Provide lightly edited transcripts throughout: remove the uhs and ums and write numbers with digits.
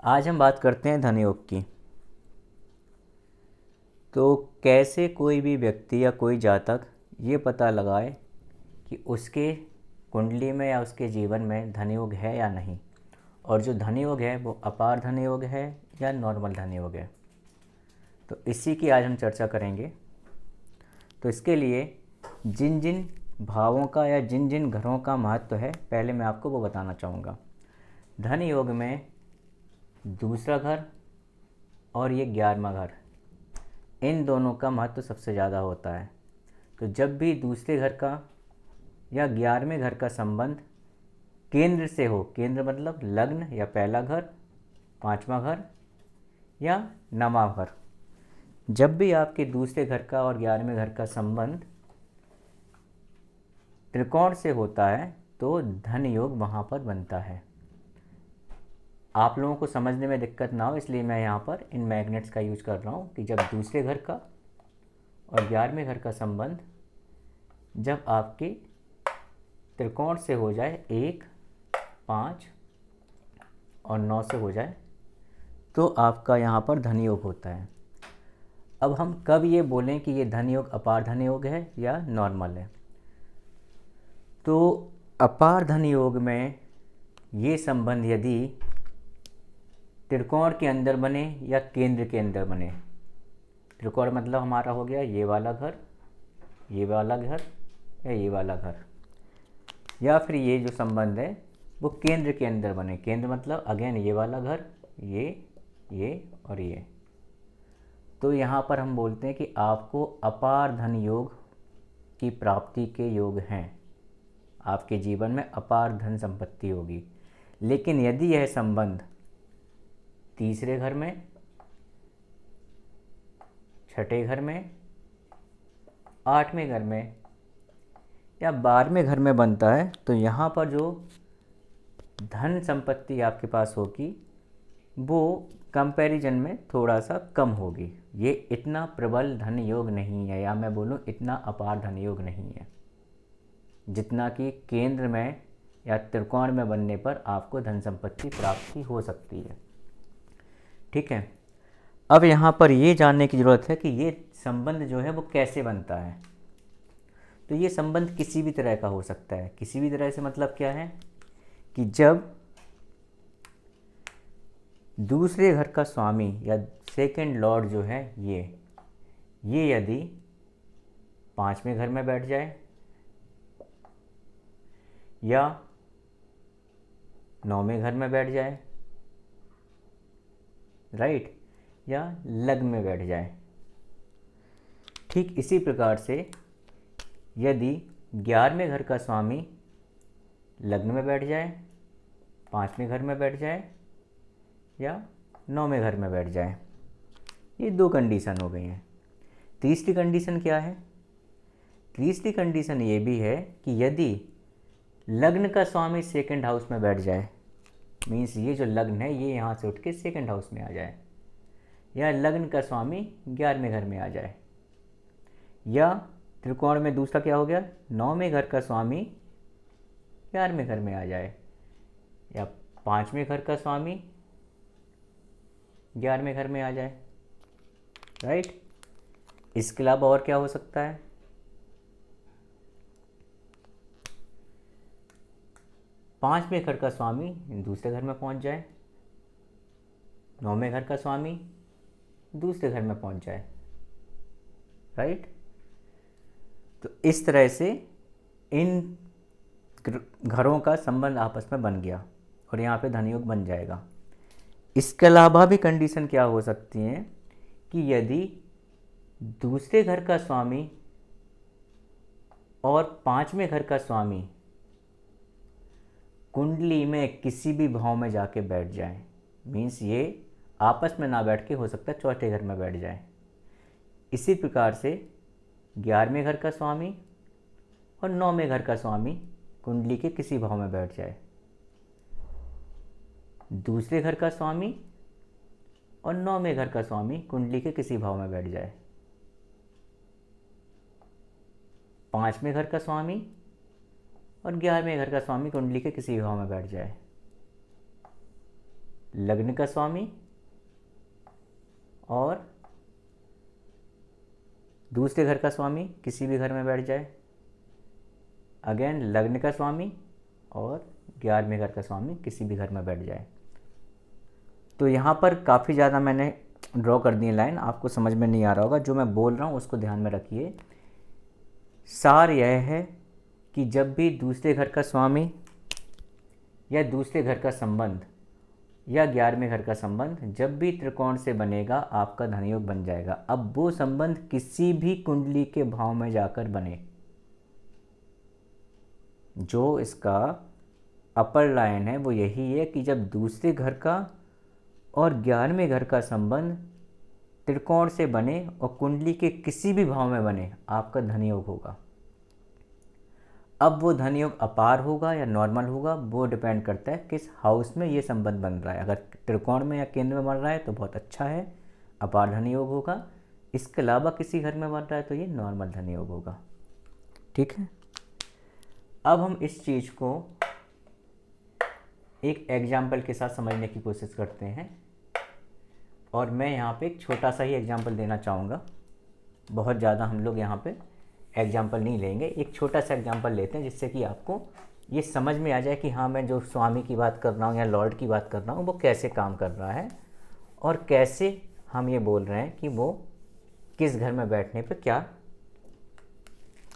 आज हम बात करते हैं धन योग की। तो कैसे कोई भी व्यक्ति या कोई जातक ये पता लगाए कि उसके कुंडली में या उसके जीवन में धन योग है या नहीं, और जो धन योग है वो अपार धन योग है या नॉर्मल धन योग है। तो इसी की आज हम चर्चा करेंगे। तो इसके लिए जिन जिन भावों का या जिन जिन घरों का महत्व है, पहले मैं आपको वो बताना चाहूँगा। धन योग में दूसरा घर और ये 11वां घर, इन दोनों का महत्व सबसे ज़्यादा होता है। तो जब भी दूसरे घर का या 11वें घर का संबंध केंद्र से हो, केंद्र मतलब लग्न या पहला घर, 5वां घर या 9वां घर, जब भी आपके दूसरे घर का और 11वें घर का संबंध त्रिकोण से होता है तो धन योग वहाँ पर बनता है। आप लोगों को समझने में दिक्कत ना हो इसलिए मैं यहाँ पर इन मैग्नेट्स का यूज कर रहा हूँ कि जब दूसरे घर का और 11वें घर का संबंध जब आपके त्रिकोण से हो जाए, 1, 5 और 9 से हो जाए, तो आपका यहाँ पर धन योग होता है। अब हम कब ये बोलें कि ये धन योग अपार धन योग है या नॉर्मल है? तो अपार धन योग में ये संबंध यदि त्रिकोण के अंदर बने या केंद्र के अंदर बने, त्रिकोण मतलब हमारा हो गया ये वाला घर, ये वाला घर या ये वाला घर, या फिर ये जो संबंध है वो केंद्र के अंदर बने। केंद्र मतलब अगेन ये वाला घर, ये और ये, तो यहाँ पर हम बोलते हैं कि आपको अपार धन योग की प्राप्ति के योग हैं। आपके जीवन में अपार धन संपत्ति होगी। लेकिन यदि यह संबंध तीसरे घर में, छठे घर में, 8वें घर में या 12वें घर में बनता है तो यहाँ पर जो धन संपत्ति आपके पास होगी वो कंपैरिजन में थोड़ा सा कम होगी। ये इतना प्रबल धन योग नहीं है, या मैं बोलूँ इतना अपार धन योग नहीं है जितना कि केंद्र में या त्रिकोण में बनने पर आपको धन संपत्ति प्राप्ति हो सकती है। ठीक है, अब यहाँ पर ये जानने की ज़रूरत है कि ये संबंध जो है वो कैसे बनता है। तो ये संबंध किसी भी तरह का हो सकता है। किसी भी तरह से मतलब क्या है कि जब दूसरे घर का स्वामी या सेकंड लॉर्ड जो है ये यदि 5वें घर में बैठ जाए या 9वें घर में बैठ जाए, राइट, या लग्न में बैठ जाए। ठीक इसी प्रकार से यदि 11वें घर का स्वामी लग्न में बैठ जाए, 5वें घर में बैठ जाए या 9वें घर में बैठ जाए, ये 2 कंडीशन हो गई हैं। तीसरी कंडीशन क्या है? तीसरी कंडीशन ये भी है कि यदि लग्न का स्वामी सेकंड हाउस में बैठ जाए, मीन्स ये जो लग्न है ये यहाँ से उठ के सेकंड हाउस में आ जाए, या लग्न का स्वामी 11वें घर में आ जाए, या त्रिकोण में दूसरा क्या हो गया, 9वें घर का स्वामी 11वें घर में आ जाए, या 5वें घर का स्वामी 11वें घर में आ जाए, राइट। इसके अलावा और क्या हो सकता है? पांचवें घर का स्वामी दूसरे घर में पहुंच जाए, 9वें घर का स्वामी दूसरे घर में पहुंच जाए, राइट। तो इस तरह से इन घरों का संबंध आपस में बन गया और यहाँ पे धन योग बन जाएगा। इसके अलावा भी कंडीशन क्या हो सकती हैं कि यदि दूसरे घर का स्वामी और 5वें घर का स्वामी कुंडली में किसी भी भाव में जाके बैठ जाए, मीन्स ये आपस में ना बैठ के हो सकता है चौथे घर में बैठ जाए। इसी प्रकार से 11वें घर का स्वामी और 9वें घर का स्वामी कुंडली के किसी भाव में बैठ जाए, दूसरे घर का स्वामी और 9वें घर का स्वामी कुंडली के किसी भाव में बैठ जाए, 5वें घर का स्वामी और 11वें घर का स्वामी कुंडली के किसी भाव में बैठ जाए, लग्न का स्वामी और दूसरे घर का स्वामी किसी भी घर में बैठ जाए, अगेन लग्न का स्वामी और 11वें घर का स्वामी किसी भी घर में बैठ जाए। तो यहाँ पर काफ़ी ज़्यादा मैंने ड्रॉ कर दी लाइन, आपको समझ में नहीं आ रहा होगा, जो मैं बोल रहा हूँ उसको ध्यान में रखिए। सार यह है कि जब भी दूसरे घर का स्वामी या दूसरे घर का संबंध या 11वें घर का संबंध जब भी त्रिकोण से बनेगा आपका धनयोग बन जाएगा। अब वो संबंध किसी भी कुंडली के भाव में जाकर बने, जो इसका अपर लाइन है वो यही है कि जब दूसरे घर का और 11वें घर का संबंध त्रिकोण से बने और कुंडली के किसी भी भाव में बने, आपका धनयोग होगा। अब वो धनयोग अपार होगा या नॉर्मल होगा, वो डिपेंड करता है किस हाउस में ये संबंध बन रहा है। अगर त्रिकोण में या केंद्र में बन रहा है तो बहुत अच्छा है, अपार धनयोग होगा। इसके अलावा किसी घर में बन रहा है तो ये नॉर्मल धनयोग होगा। ठीक है, अब हम इस चीज़ को एक एग्जाम्पल के साथ समझने की कोशिश करते हैं, और मैं यहाँ पे एक छोटा सा ही एग्जाम्पल देना चाहूँगा। बहुत ज़्यादा हम लोग यहाँ पे एग्जाम्पल नहीं लेंगे, एक छोटा सा एग्जाम्पल लेते हैं जिससे कि आपको ये समझ में आ जाए कि हाँ, मैं जो स्वामी की बात कर रहा हूँ या लॉर्ड की बात कर रहा हूँ वो कैसे काम कर रहा है और कैसे हम ये बोल रहे हैं कि वो किस घर में बैठने पे क्या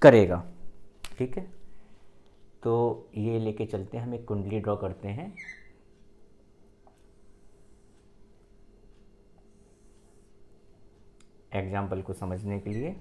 करेगा। ठीक है, तो ये लेके चलते हैं, हम एक कुंडली ड्रॉ करते हैं। एग्जाम्पल को समझने के लिए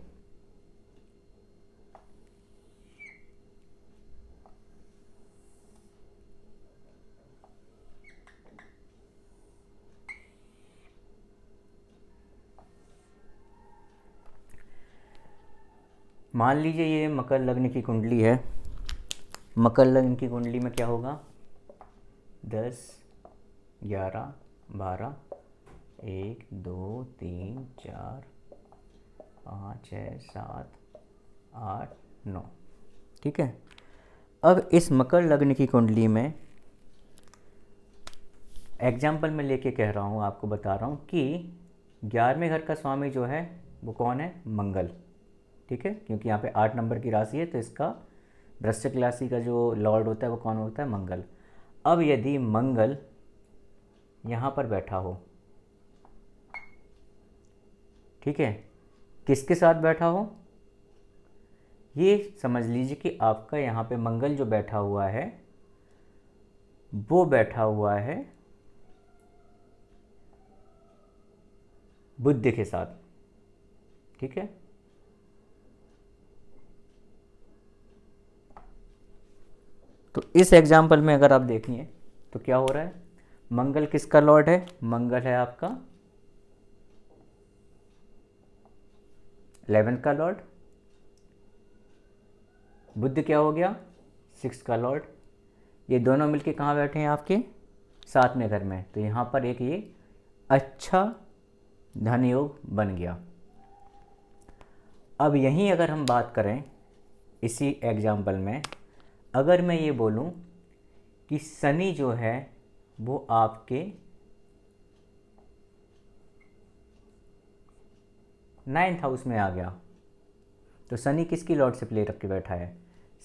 मान लीजिए ये मकर लग्न की कुंडली है। मकर लग्न की कुंडली में क्या होगा, 10, 11, 12, 1, 2, 3, 4, 5, 6, 7, 8, 9। ठीक है, अब इस मकर लग्न की कुंडली में एग्जाम्पल में लेके कह रहा हूँ, आपको बता रहा हूँ कि 11वें घर का स्वामी जो है वो कौन है, मंगल। ठीक है, क्योंकि यहाँ पे 8 नंबर की राशि है तो इसका वृश्चिक राशि का जो लॉर्ड होता है वो कौन होता है, मंगल। अब यदि मंगल यहाँ पर बैठा हो, ठीक है, किसके साथ बैठा हो, ये समझ लीजिए कि आपका यहाँ पे मंगल जो बैठा हुआ है वो बैठा हुआ है बुध के साथ। ठीक है, तो इस एग्जाम्पल में अगर आप देखिए तो क्या हो रहा है, मंगल किसका लॉर्ड है, मंगल है आपका 11th का लॉर्ड। बुध क्या हो गया, 6 का लॉर्ड। ये दोनों मिलके कहाँ बैठे हैं, आपके 7वें घर में। तो यहाँ पर एक ये अच्छा धन योग बन गया। अब यहीं अगर हम बात करें इसी एग्जाम्पल में, अगर मैं ये बोलूं कि शनि जो है वो आपके 9th हाउस में आ गया, तो शनि किसकी लॉर्डशिप ले रख के बैठा है,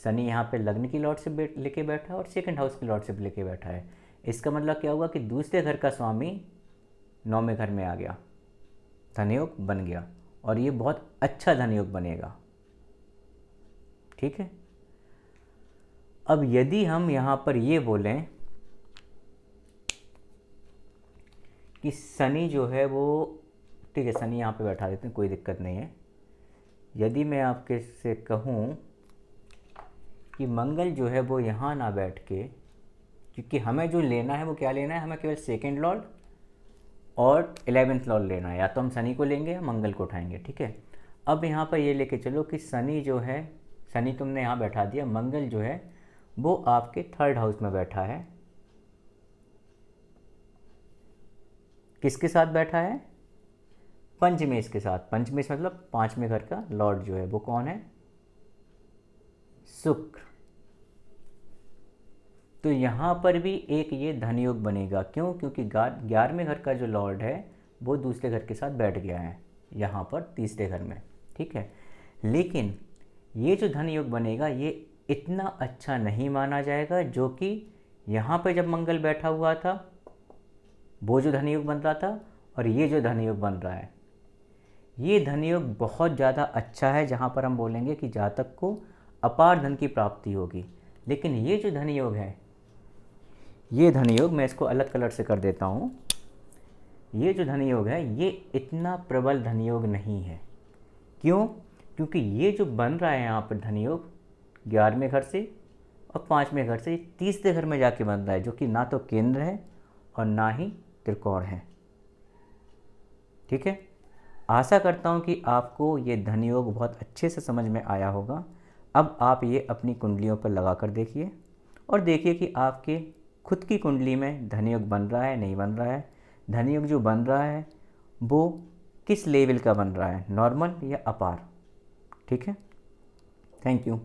शनि यहाँ पे लग्न की लॉर्डशिप लेके बैठा है और 2nd हाउस की लॉर्डशिप लेके बैठा है। इसका मतलब क्या हुआ कि दूसरे घर का स्वामी 9वें घर में आ गया, धनयोग बन गया, और ये बहुत अच्छा धनयोग बनेगा। ठीक है, अब यदि हम यहाँ पर ये बोलें कि शनि जो है वो, ठीक है शनि यहाँ पे बैठा देते हैं, कोई दिक्कत नहीं है। यदि मैं आपके से कहूँ कि मंगल जो है वो यहाँ ना बैठ के, क्योंकि हमें जो लेना है वो क्या लेना है, हमें केवल 2nd लॉर्ड और 11th लॉर्ड लेना है, या तो हम शनि को लेंगे या मंगल को उठाएंगे। ठीक है, अब यहाँ पर ये लेके चलो कि शनि जो है, शनि तुमने यहाँ बैठा दिया, मंगल जो है वो आपके 3rd हाउस में बैठा है। किसके साथ बैठा है, पंचमेश के साथ। पंचमेश मतलब 5वें घर का लॉर्ड जो है वो कौन है, शुक्र। तो यहाँ पर भी एक ये धन योग बनेगा। क्यों? क्योंकि 11वें घर का जो लॉर्ड है वो दूसरे घर के साथ बैठ गया है यहाँ पर तीसरे घर में, ठीक है। लेकिन ये जो धन योग बनेगा ये इतना अच्छा नहीं माना जाएगा जो कि यहाँ पर जब मंगल बैठा हुआ था वो जो धन योग बन रहा था, और ये जो धन योग बन रहा है, ये धन योग बहुत ज़्यादा अच्छा है, जहाँ पर हम बोलेंगे कि जातक को अपार धन की प्राप्ति होगी। लेकिन ये जो धन योग है, ये धन योग, मैं इसको अलग कलर से कर देता हूँ, ये जो धन योग है ये इतना प्रबल धन योग नहीं है। क्यों? क्योंकि ये जो बन रहा है यहाँ पर धन योग 11वें घर से और 5वें घर से, तीसरे घर में जाके बन रहा है, जो कि ना तो केंद्र है और ना ही त्रिकोण है, ठीक है। आशा करता हूँ कि आपको ये धन योग बहुत अच्छे से समझ में आया होगा। अब आप ये अपनी कुंडलियों पर लगा कर देखिए और देखिए कि आपके खुद की कुंडली में धन योग बन रहा है, नहीं बन रहा है। धन योग जो बन रहा है वो किस लेवल का बन रहा है, नॉर्मल या अपार, ठीक है। Thank you.